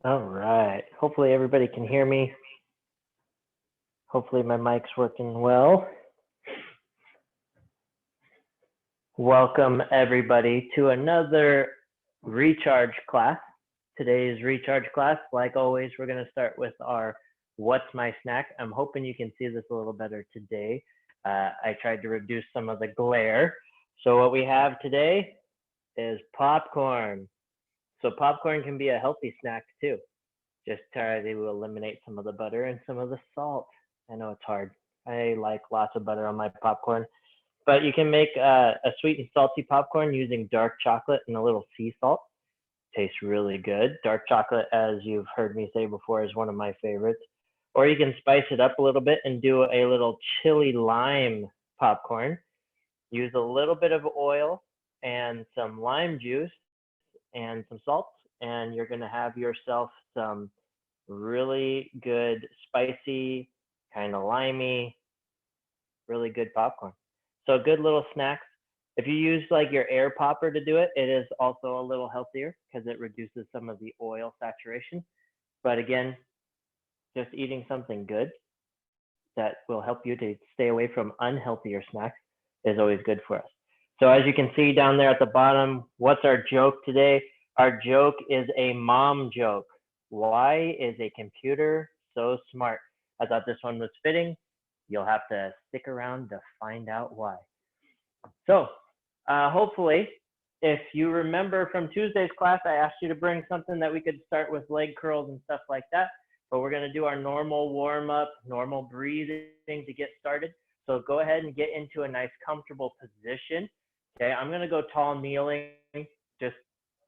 All right. Hopefully everybody can hear me. Hopefully my mic's working well. Welcome everybody to another recharge class. Today's recharge class, like always, we're going to start with our What's My Snack? I'm hoping you can see this a little better today. I tried to reduce some of the glare. So what we have today is popcorn. So popcorn can be a healthy snack too. Just try to eliminate some of the butter and some of the salt. I know it's hard. I like lots of butter on my popcorn, but you can make a sweet and salty popcorn using dark chocolate and a little sea salt. Tastes really good. Dark chocolate, as you've heard me say before, is one of my favorites. Or you can spice it up a little bit and do a little chili lime popcorn. Use a little bit of oil and some lime juice and some salt, and you're going to have yourself some really good, spicy, kind of limey, really good popcorn. So good little snacks. If you use like your air popper to do it, it is also a little healthier because it reduces some of the oil saturation. But again, just eating something good that will help you to stay away from unhealthier snacks is always good for us. So as you can see down there at the bottom, what's our joke today? Our joke is a mom joke. Why is a computer so smart? I thought this one was fitting. You'll have to stick around to find out why. So hopefully, if you remember from Tuesday's class, I asked you to bring something that we could start with leg curls and stuff like that. But we're going to do our normal warm up, normal breathing to get started. So go ahead and get into a nice comfortable position. Okay, I'm going to go tall kneeling just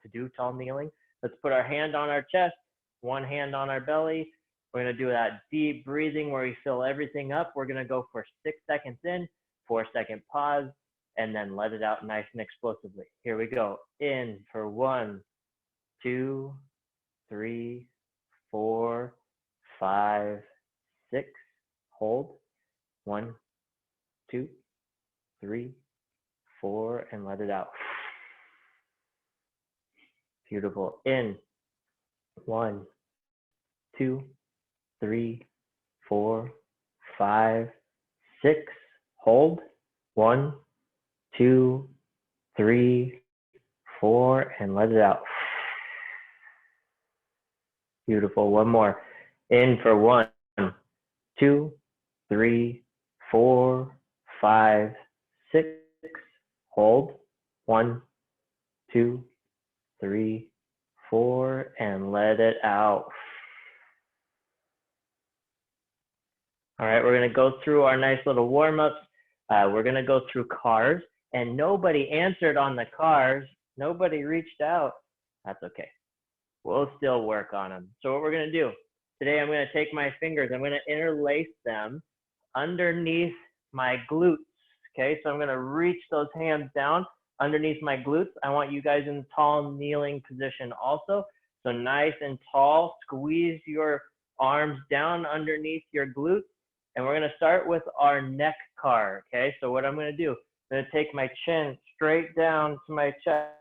to do tall kneeling. Let's put our hand on our chest, one hand on our belly. We're going to do that deep breathing where we fill everything up. We're going to go for 6 seconds in, 4-second pause, and then let it out nice and explosively. Here we go. In for 1, 2, 3, 4, 5, 6. Hold. 1, 2, 3, 4, and let it out. Beautiful. In. 1, 2, 3, 4, 5, 6. Hold. 1, 2, 3, 4, and let it out. Beautiful. One more. In for 1, 2, 3, 4, 5, 6. Hold. 1, 2, 3, 4, and let it out. All right, we're going to go through our nice little warm-ups. We're going to go through cars, and nobody answered on the cars. Nobody reached out. That's okay. We'll still work on them. So what we're going to do, today I'm going to take my fingers, I'm going to interlace them underneath my glutes. Okay, so I'm going to reach those hands down underneath my glutes. I want you guys in tall kneeling position also. So nice and tall, squeeze your arms down underneath your glutes. And we're going to start with our neck car. Okay, so what I'm going to do, I'm going to take my chin straight down to my chest,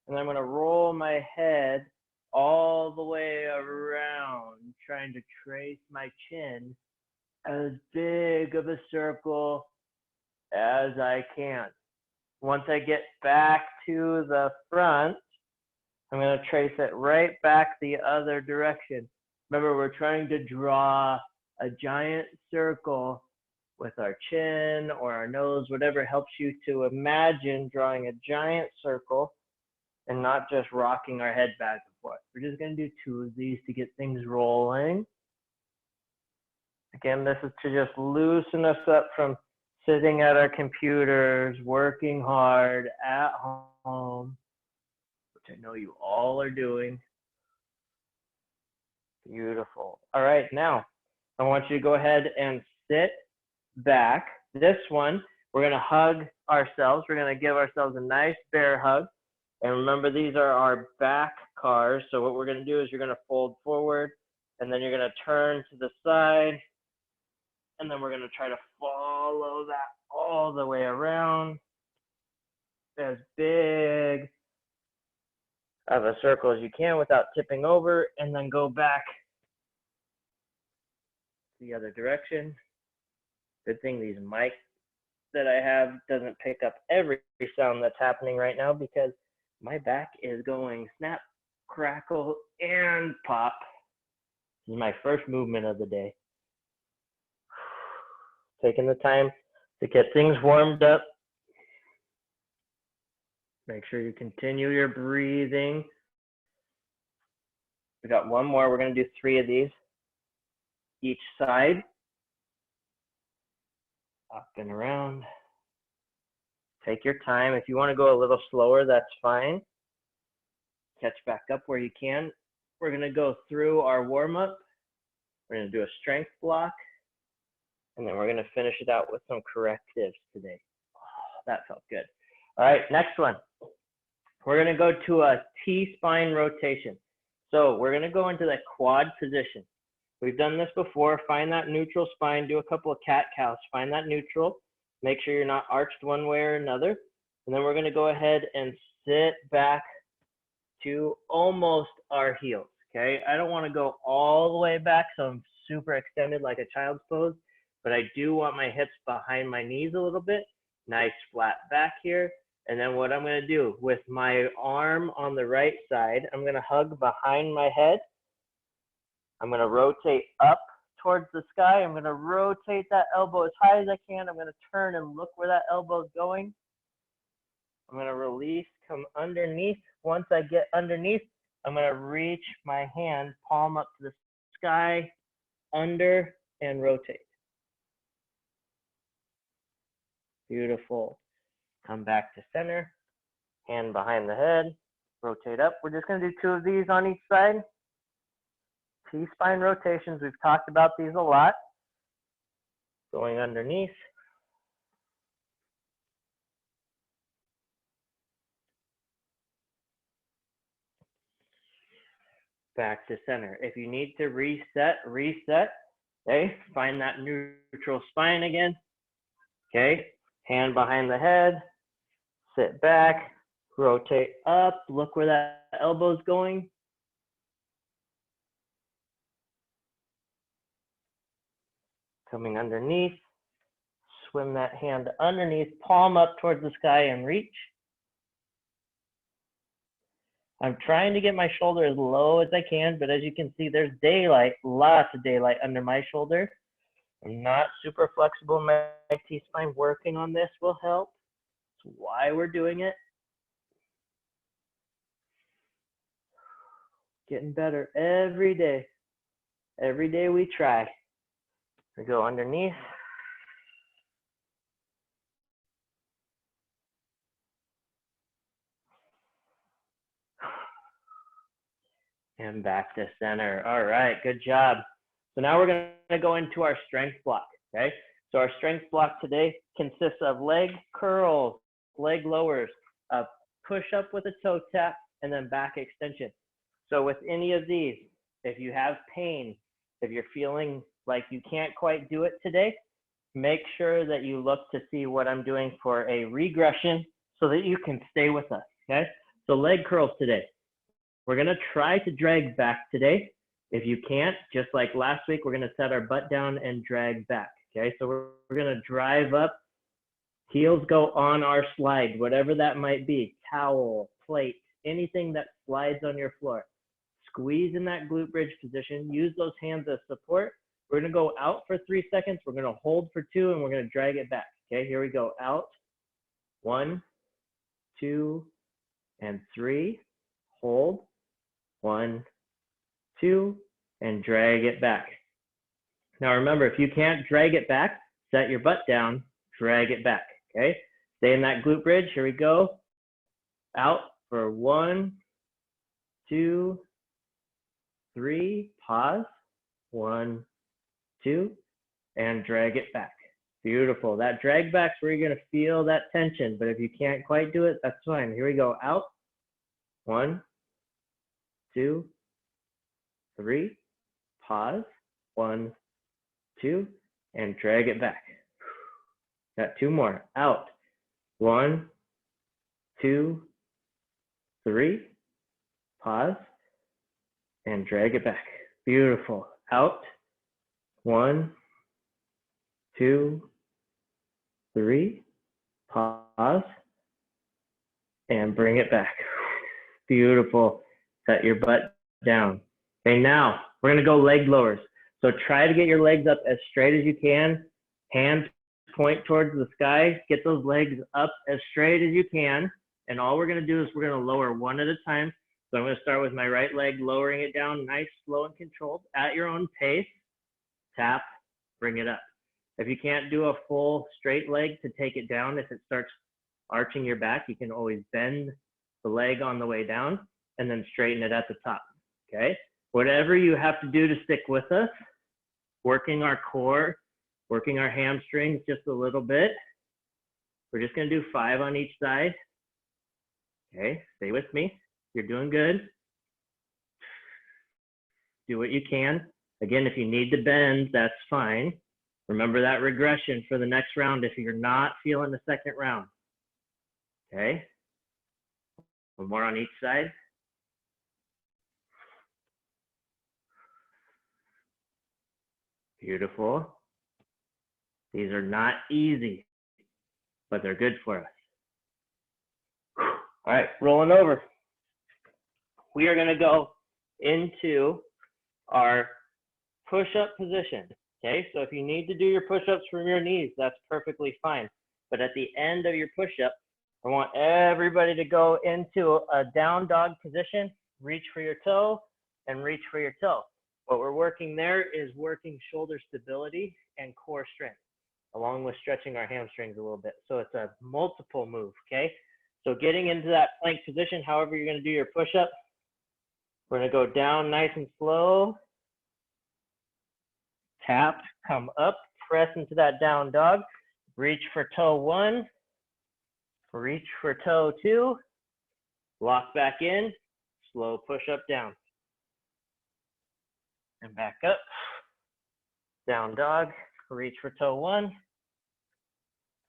and I'm going to roll my head all the way around, trying to trace my chin as big of a circle as I can. Once I get back to the front, I'm going to trace it right back the other direction. Remember, we're trying to draw a giant circle with our chin or our nose, whatever helps you to imagine drawing a giant circle and not just rocking our head back and forth. We're just going to do 2 of these to get things rolling. Again, this is to just loosen us up from sitting at our computers, working hard at home, which I know you all are doing. Beautiful. All right, now I want you to go ahead and sit back. This one, we're going to hug ourselves. We're going to give ourselves a nice bear hug. And remember, these are our back cars. So what we're going to do is you're going to fold forward, and then you're going to turn to the side, and then we're going to try to follow that all the way around as big of a circle as you can without tipping over, and then go back the other direction. Good thing these mics that I have doesn't pick up every sound that's happening right now because my back is going snap, crackle, and pop. This is my first movement of the day. Taking the time to get things warmed up. Make sure you continue your breathing. We got one more. We're going to do 3 of these each side. Up and around. Take your time. If you want to go a little slower, that's fine. Catch back up where you can. We're going to go through our warm-up. We're going to do a strength block. And then we're going to finish it out with some correctives today. Oh, that felt good. All right, next one. We're going to go to a T-spine rotation. So we're going to go into the quad position. We've done this before. Find that neutral spine. Do a couple of cat-cows. Find that neutral. Make sure you're not arched one way or another. And then we're going to go ahead and sit back to almost our heels. Okay, I don't want to go all the way back, so I'm super extended like a child's pose, but I do want my hips behind my knees a little bit. Nice flat back here. And then what I'm going to do with my arm on the right side, I'm going to hug behind my head. I'm going to rotate up towards the sky. I'm going to rotate that elbow as high as I can. I'm going to turn and look where that elbow is going. I'm going to release, come underneath. Once I get underneath, I'm going to reach my hand, palm up to the sky, under, and rotate. Beautiful. Come back to center, hand behind the head, rotate up. We're just going to do 2 of these on each side. T-spine rotations, we've talked about these a lot. Going underneath. Back to center. If you need to reset, reset. Okay, find that neutral spine again. Okay, hand behind the head, sit back, rotate up, look where that elbow's going. Coming underneath, swim that hand underneath, palm up towards the sky and reach. I'm trying to get my shoulder as low as I can, but as you can see, there's daylight, lots of daylight under my shoulder. I'm not super flexible. My T-spine, working on this will help. That's why we're doing it. Getting better every day. Every day we try. We go underneath. And back to center. All right, good job. So now we're going to go into our strength block, okay? So our strength block today consists of leg curls, leg lowers, a push up with a toe tap, and then back extension. So with any of these, if you have pain, if you're feeling like you can't quite do it today, make sure that you look to see what I'm doing for a regression so that you can stay with us, okay? So leg curls today. We're going to try to drag back today. If you can't, just like last week, we're going to set our butt down and drag back, okay? So we're going to drive up, heels go on our slide, whatever that might be, towel, plate, anything that slides on your floor. Squeeze in that glute bridge position, use those hands as support. We're going to go out for 3 seconds, we're going to hold for 2, and we're going to drag it back, okay? Here we go, out, 1, 2, and 3, hold, 1, 2, and drag it back. Now remember, if you can't drag it back, set your butt down, drag it back, okay? Stay in that glute bridge, here we go. Out for 1, 2, 3, pause, 1, 2, and drag it back. Beautiful. That drag back's where you're gonna feel that tension, but if you can't quite do it, that's fine. Here we go, out, 1, 2, 3, pause, 1, 2, and drag it back. Got 2 more, out, 1, 2, 3, pause, and drag it back. Beautiful. Out. 1, 2, 3. Pause, and bring it back. Beautiful. Set your butt down. Okay, now we're gonna go leg lowers. So try to get your legs up as straight as you can. Hands point towards the sky. Get those legs up as straight as you can. And all we're gonna do is we're gonna lower one at a time. So I'm gonna start with my right leg, lowering it down, nice, slow, and controlled at your own pace. Tap, bring it up. If you can't do a full straight leg to take it down, if it starts arching your back, you can always bend the leg on the way down and then straighten it at the top, okay? Whatever you have to do to stick with us, working our core, working our hamstrings just a little bit. We're just gonna do 5 on each side. Okay, stay with me. You're doing good. Do what you can. Again, if you need to bend, that's fine. Remember that regression for the next round if you're not feeling the second round. Okay, one more on each side. Beautiful. These are not easy, but they're good for us. All right, rolling over. We are gonna go into our push-up position. Okay, so if you need to do your push-ups from your knees, that's perfectly fine. But at the end of your push-up, I want everybody to go into a down dog position, reach for your toe, and reach for your toe. What we're working there is working shoulder stability and core strength, along with stretching our hamstrings a little bit. So it's a multiple move, okay? So getting into that plank position, however you're gonna do your push-up, we're gonna go down nice and slow. Tap, come up, press into that down dog, reach for toe 1, reach for toe 2, lock back in, slow push up down. And back up, down dog, reach for toe 1,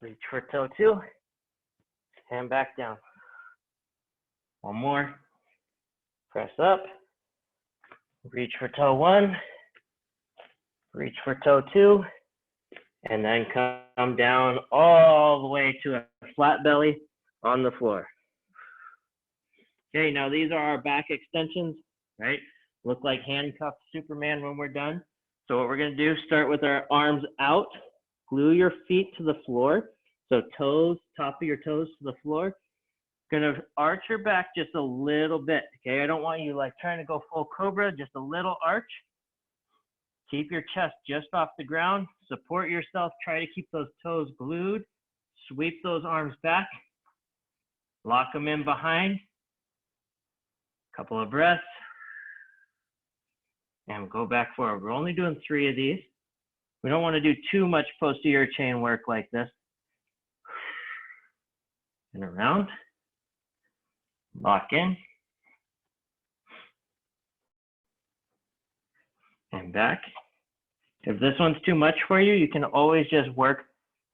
reach for toe 2, and back down. One more, press up, reach for toe 1, reach for toe 2, and then come down all the way to a flat belly on the floor. Okay, now these are our back extensions, right? Look like handcuffed Superman when we're done. So what we're gonna do, start with our arms out, glue your feet to the floor. So toes, top of your toes to the floor. Gonna arch your back just a little bit, okay? I don't want you like trying to go full cobra, just a little arch. Keep your chest just off the ground. Support yourself. Try to keep those toes glued. Sweep those arms back. Lock them in behind. Couple of breaths. And go back forward. We're only doing 3 of these. We don't want to do too much posterior chain work like this. And around. Lock in. And back. If this one's too much for you, you can always just work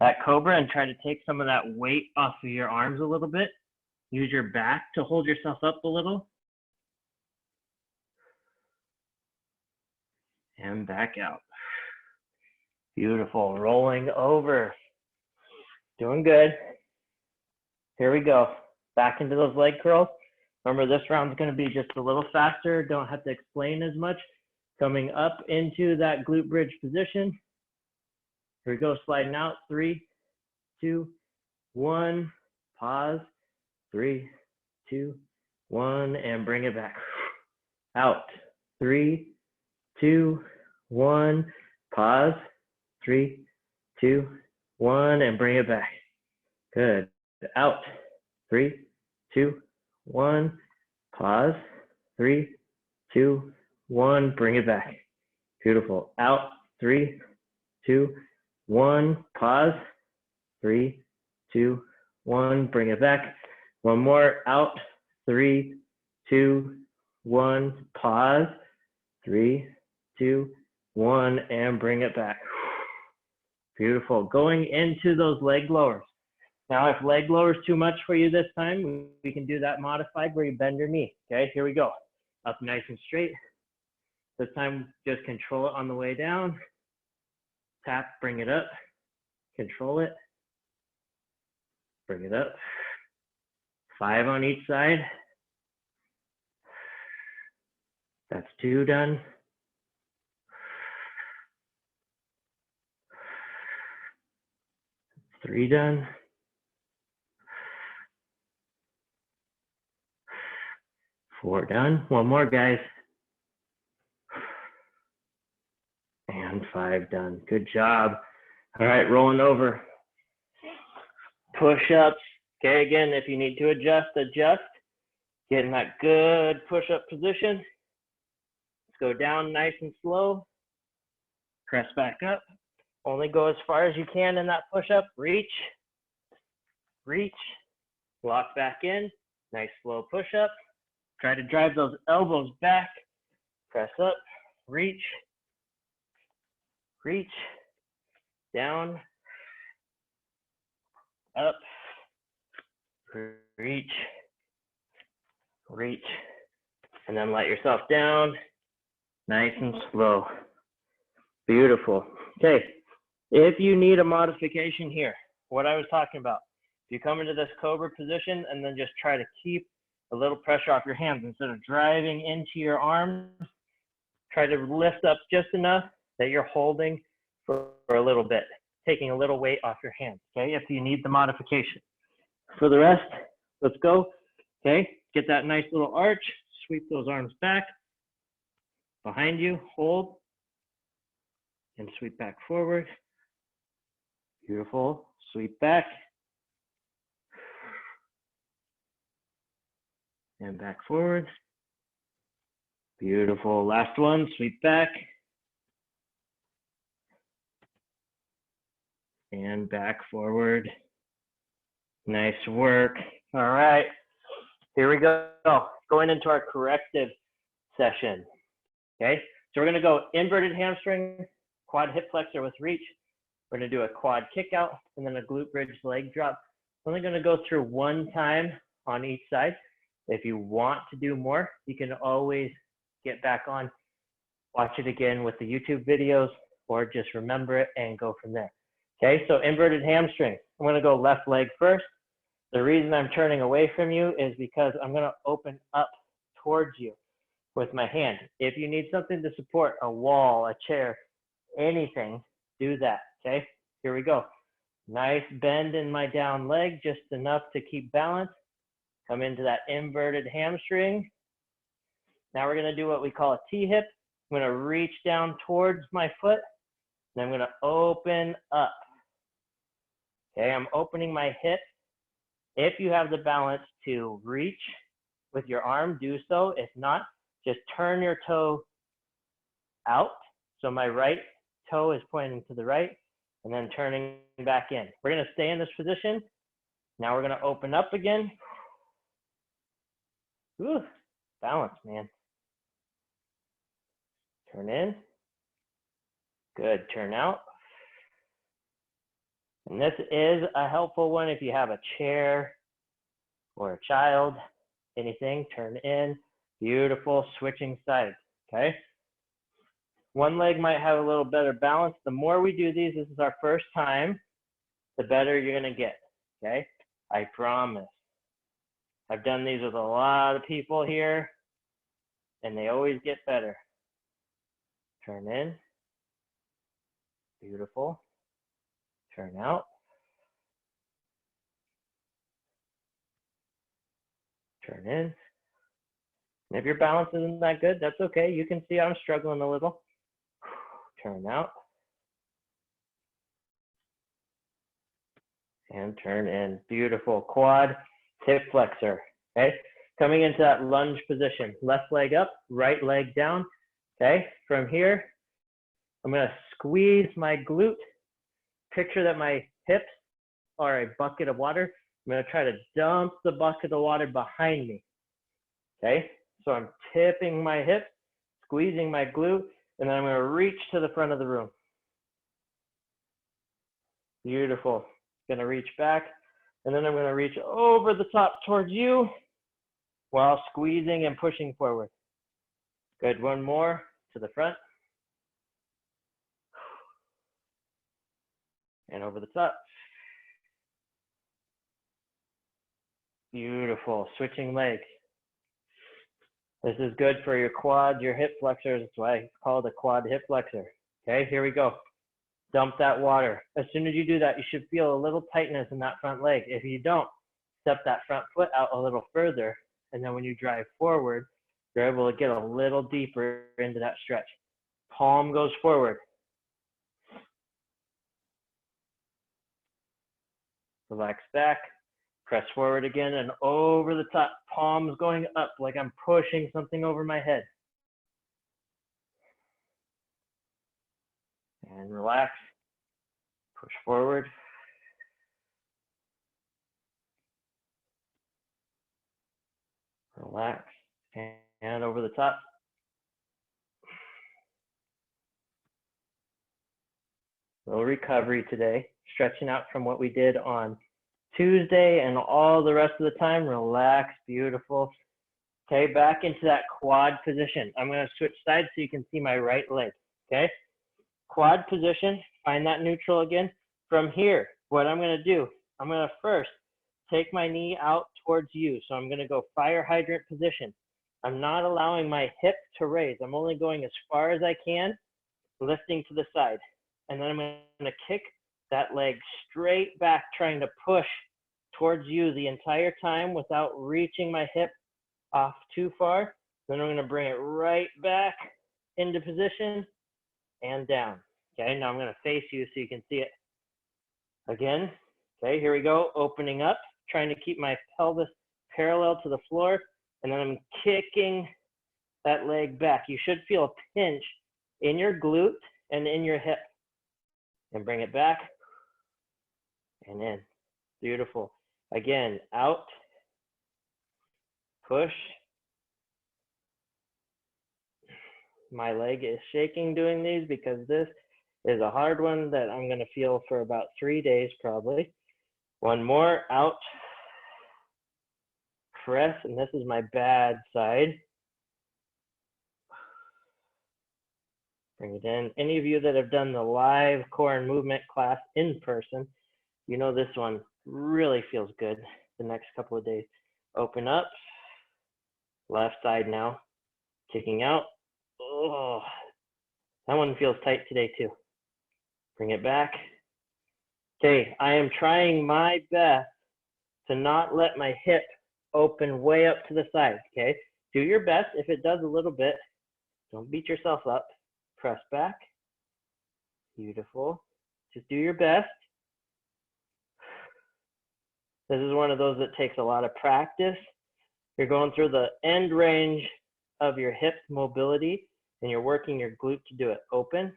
that cobra and try to take some of that weight off of your arms a little bit. Use your back to hold yourself up a little. And back out. Beautiful. Rolling over. Doing good. Here we go. Back into those leg curls. Remember, this round's going to be just a little faster. Don't have to explain as much. Coming up into that glute bridge position. Here we go, sliding out. 3, 2, 1. Pause. 3, 2, 1, and bring it back. Out. 3, 2, 1. Pause. 3, 2, 1, and bring it back. Good. Out. 3, 2, 1. Pause. 3, 2, 1. Bring it back. Beautiful. Out. 3, 2, 1. Pause. 3, 2, 1. Bring it back. One more. Out. 3, 2, 1. Pause. 3, 2, 1, and bring it back. Beautiful. Going into those leg lowers. Now, if leg lower is too much for you this time, we can do that modified where you bend your knee. Okay, here we go. up nice and straight. This time, just control it on the way down. Tap, bring it up, control it, bring it up. 5 on each side. That's 2 done. 3 done. 4 done. 1 more, guys. And 5 done. Good job. All right, rolling over. Push-ups. Okay, again, if you need to adjust, adjust. Get in that good push-up position. Let's go down nice and slow. Press back up. Only go as far as you can in that push-up. Reach. Reach. Lock back in. Nice slow push-up. Try to drive those elbows back. Press up. Reach. Reach. Down. Up. Reach. Reach. And then let yourself down. Nice and slow. Beautiful. Okay. If you need a modification here, what I was talking about, if you come into this cobra position and then just try to keep a little pressure off your hands instead of driving into your arms, try to lift up just enough that you're holding for a little bit, taking a little weight off your hands, okay, if you need the modification. For the rest, let's go, okay? Get that nice little arch, sweep those arms back, behind you, hold, and sweep back forward. Beautiful, sweep back. And back forward. Beautiful, last one, sweep back. And back forward. Nice work. All right, here we go. Going into our corrective session. Okay, so we're gonna go inverted hamstring, quad hip flexor with reach. We're gonna do a quad kick out and then a glute bridge leg drop. I'm only gonna go through 1 time on each side. If you want to do more, you can always get back on, watch it again with the YouTube videos, or just remember it and go from there. Okay, so inverted hamstring. I'm gonna go left leg first. The reason I'm turning away from you is because I'm gonna open up towards you with my hand. If you need something to support, a wall, a chair, anything, do that, okay? Here we go. Nice bend in my down leg, just enough to keep balance. Come into that inverted hamstring. Now we're gonna do what we call a T-hip. I'm gonna reach down towards my foot, and I'm gonna open up. Okay, I'm opening my hip. If you have the balance to reach with your arm, do so. If not, just turn your toe out. So my right toe is pointing to the right, and then turning back in. We're gonna stay in this position. Now we're gonna open up again. Ooh, balance, man. Turn in. Good, turn out. And this is a helpful one if you have a chair or a child, anything, turn in. Beautiful, switching sides, okay? One leg might have a little better balance. The more we do these, this is our first time, the better you're gonna get, okay? I promise. I've done these with a lot of people here, and they always get better. Turn in. Beautiful. Turn out. Turn in. And if your balance isn't that good, that's okay. You can see I'm struggling a little. Turn out. And turn in. Beautiful. Quad hip flexor. Okay. Coming into that lunge position. Left leg up, right leg down. Okay. From here, I'm going to squeeze my glute. Picture that my hips are a bucket of water. I'm going to try to dump the bucket of water behind me. Okay. So I'm tipping my hip, squeezing my glute, and then I'm going to reach to the front of the room. Beautiful. Going to reach back, and then I'm going to reach over the top towards you while squeezing and pushing forward. Good, one more to the front. And over the top. Beautiful, switching legs. This is good for your quads, your hip flexors. That's why it's called a quad hip flexor. Okay, here we go. Dump that water. As soon as you do that, you should feel a little tightness in that front leg. If you don't, step that front foot out a little further, and then when you drive forward, you're able to get a little deeper into that stretch. Palm goes forward. Relax back. Press forward again and over the top. Palms going up like I'm pushing something over my head. And relax. Push forward. Relax. And over the top. Little recovery today. Stretching out from what we did on Tuesday and all the rest of the time. Relax. Beautiful. Okay, back into that quad position. I'm going to switch sides so you can see my right leg. Okay, quad position. Find that neutral again. From here, what I'm going to do, I'm going to first take my knee out towards you. So I'm going to go fire hydrant position. I'm not allowing my hip to raise. I'm only going as far as I can, lifting to the side. And then I'm going to kick that leg straight back, trying to push towards you the entire time without reaching my hip off too far. Then I'm going to bring it right back into position and down. Okay, now I'm going to face you so you can see it again. Okay, here we go. Opening up, trying to keep my pelvis parallel to the floor, and then I'm kicking that leg back. You should feel a pinch in your glute and in your hip. And bring it back and in. Beautiful. Again, out, push. My leg is shaking doing these because this is a hard one that I'm going to feel for about 3 days probably. One more, out, press, and this is my bad side. Bring it in. Any of you that have done the live core and movement class in person, you know this one really feels good the next couple of days. Open up, left side now, kicking out. Oh, that one feels tight today too. Bring it back. Okay, I am trying my best to not let my hip open way up to the side, okay? Do your best. If it does a little bit, don't beat yourself up. Press back. Beautiful. Just do your best. This is one of those that takes a lot of practice. You're going through the end range of your hip mobility and you're working your glute to do it. Open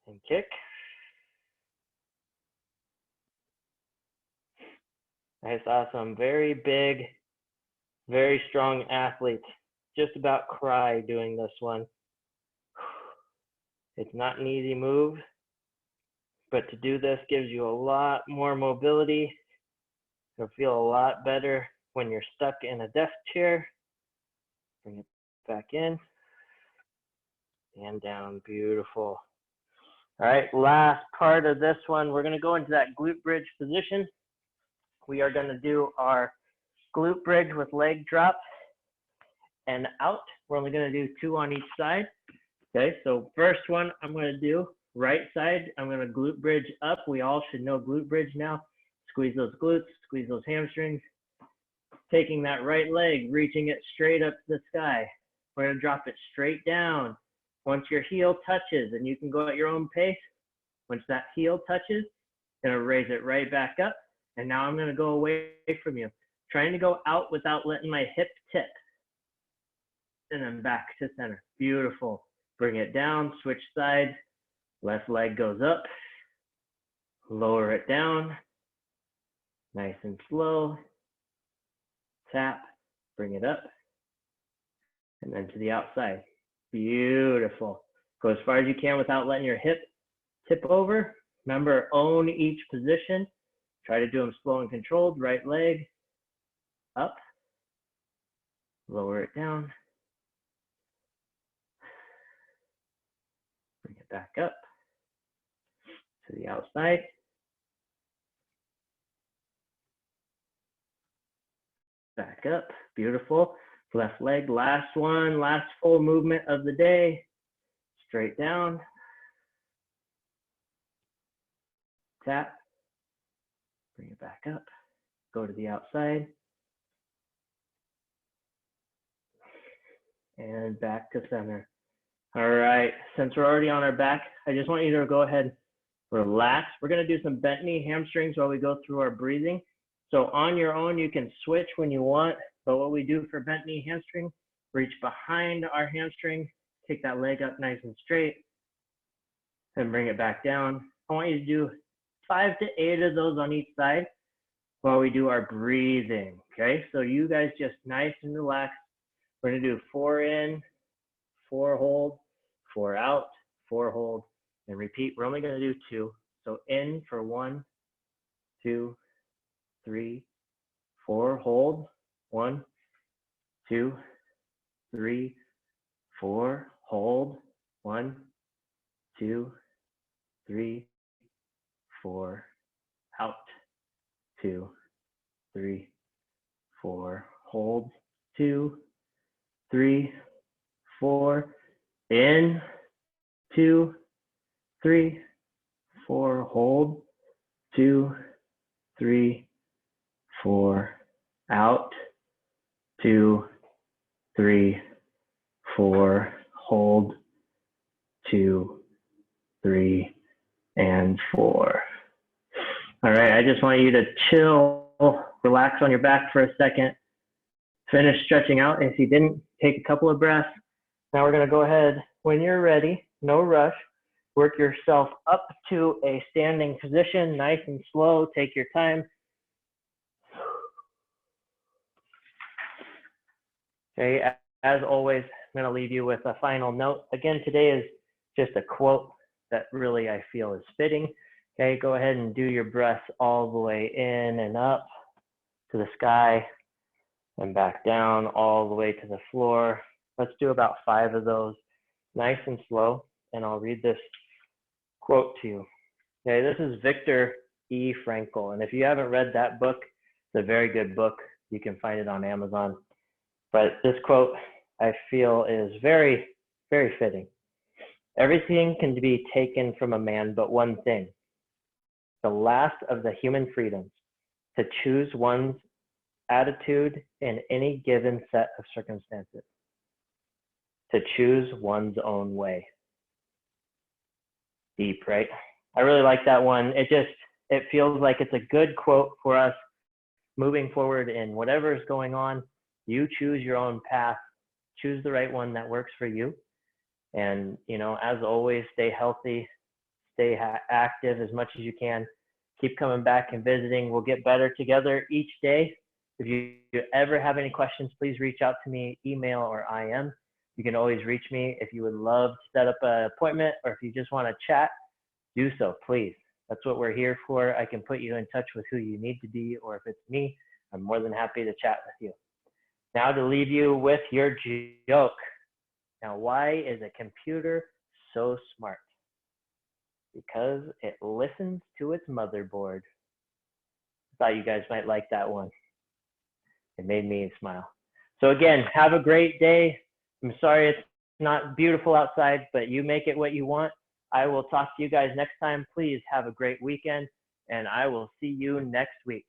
and kick. I saw some very big, very strong athletes just about cry doing this one. It's not an easy move, but to do this gives you a lot more mobility. You'll feel a lot better when you're stuck in a desk chair. Bring it back in and down. Beautiful. All right, last part of this one, we're going to go into that glute bridge position. We are going to do our glute bridge with leg drop and out. We're only going to do 2 on each side. Okay, so first one I'm going to do right side. I'm going to glute bridge up. We all should know glute bridge now. Squeeze those glutes, squeeze those hamstrings. Taking that right leg, reaching it straight up to the sky. We're going to drop it straight down. Once your heel touches, and you can go at your own pace, once that heel touches, going to raise it right back up. And now I'm going to go away from you. Trying to go out without letting my hip tip. And then back to center. Beautiful. Bring it down, switch sides. Left leg goes up. Lower it down. Nice and slow. Tap. Bring it up. And then to the outside. Beautiful. Go as far as you can without letting your hip tip over. Remember, own each position. Try to do them slow and controlled. Right leg up. Lower it down. back up to the outside. Back up, beautiful. Left leg, last one, last full movement of the day. Straight down. Tap. Bring it back up. Go to the outside. And back to center. All right, since we're already on our back, I just want you to go ahead, relax. We're gonna do some bent knee hamstrings while we go through our breathing. So on your own, you can switch when you want, but what we do for bent knee hamstring, reach behind our hamstring, take that leg up nice and straight, and bring it back down. I want you to do 5 to 8 of those on each side while we do our breathing, okay? So you guys just nice and relaxed. We're gonna do 4 in, 4 hold, 4 out, 4 hold, and repeat. We're only gonna do 2. So in for 1, 2, 3, 4, hold, 1, 2, 3, 4, hold, 1, 2, 3, 4, out, 2, 3, 4, hold, 2, 3, 4, in, 2, 3, 4, hold, 2, 3, 4, out, 2, 3, 4, hold, 2, 3, and 4. All right, I just want you to chill, relax on your back for a second, finish stretching out. If you didn't, take a couple of breaths. Now we're gonna go ahead, when you're ready, no rush, work yourself up to a standing position, nice and slow, take your time. Okay, as always, I'm gonna leave you with a final note. Again, today is just a quote that really I feel is fitting. Okay, go ahead and do your breaths all the way in and up to the sky and back down all the way to the floor. Let's do about 5 of those, nice and slow, and I'll read this quote to you. Okay, this is Viktor E. Frankl, and if you haven't read that book, it's a very good book. You can find it on Amazon. But this quote, I feel, is very, very fitting. Everything can be taken from a man but one thing, the last of the human freedoms, to choose one's attitude in any given set of circumstances, to choose one's own way. Deep, right? I really like that one. It feels like it's a good quote for us moving forward in whatever is going on. You choose your own path, choose the right one that works for you. And, you know, as always, stay healthy, stay active as much as you can. Keep coming back and visiting. We'll get better together each day. If you ever have any questions, please reach out to me, email or IM. You can always reach me. If you would love to set up an appointment or if you just want to chat, do so, please. That's what we're here for. I can put you in touch with who you need to be, or if it's me, I'm more than happy to chat with you. Now to leave you with your joke. Now, why is a computer so smart? Because it listens to its motherboard. I thought you guys might like that one. It made me smile. So again, have a great day. I'm sorry it's not beautiful outside, but you make it what you want. I will talk to you guys next time. Please have a great weekend, and I will see you next week.